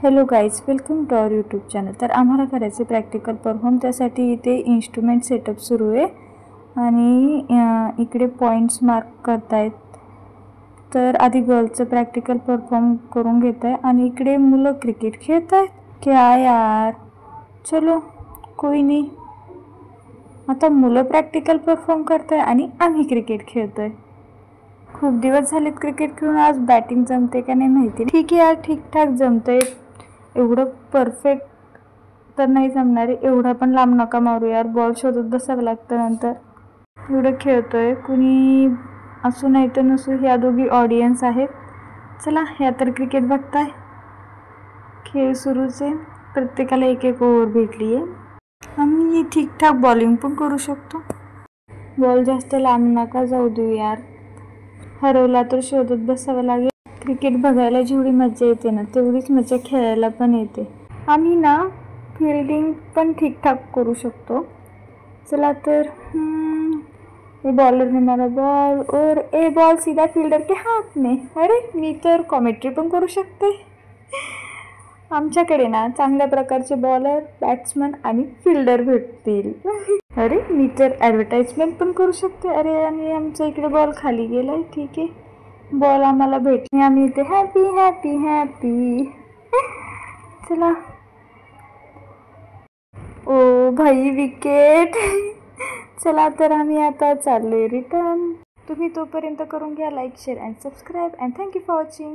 Hello guys, welcome to our YouTube channel. तर आम्हाला करायचे प्रॅक्टिकल परफॉर्म. त्यासाठी इथे इन्स्ट्रुमेंट सेटअप सुरू आहे आणि इकडे पॉईंट्स मार्क करतायत. तर आधी गर्लचं प्रॅक्टिकल परफॉर्म करून घेत आहे आणि इकडे मुलं क्रिकेट खेळत आहेत. क्या यार, चलो कोई नाही. आता मुलं प्रॅक्टिकल परफॉर्म करत आहे आणि आम्ही क्रिकेट खेळतो आहे. खूप दिवस झालेत क्रिकेट खेळून. आज बॅटिंग जमते का नाही माहिती. ठीक आहे यार, ठीकठाक जमतंय. एवढं परफेक्ट तर नाही जमणार आहे. एवढा पण लांब नका मारू यार, बॉल शोधत बसावं लागतं नंतर. एवढं खेळतोय, कुणी असू नाही तर नसू, ह्या दोघी ऑडियन्स आहेत. चला, ह्या तर क्रिकेट बघताय. खेळ सुरूच आहे. प्रत्येकाला एक एक ओव्हर भेटली आहे. आम्ही ठीकठाक बॉलिंग पण करू शकतो. बॉल जास्त लांब नका जाऊ देऊ यार, हरवला तर शोधत बसावं लागेल. क्रिकेट बघायला जेवढी मजा येते ना, तेवढीच मजा खेळायला पण येते. आम्ही ना फिल्डिंग पण ठीकठाक करू शकतो. चला तर, बॉलर ने मारा बॉल और ए बॉल सीधा फील्डर के हाथ में. अरे, मी तर कॉमेंट्री पण करू शकते. आमच्याकडे ना चांगल्या प्रकारचे बॉलर, बॅट्समन आणि फिल्डर भेटतील. अरे, मी तर ॲडव्हर्टाइजमेंट पण करू शकते. अरे, आणि आमच्या इकडे बॉल खाली गेलाय. ठीक आहे, बॉल आम्हाला भेटणे, आम्ही इथे हॅपी हॅपी हॅपी. चला. ओ भाई, विकेट. चला तर, आम्ही आता चाललोय रिटर्न. तुम्ही तोपर्यंत करून घ्या like, share and subscribe. And thank you for watching.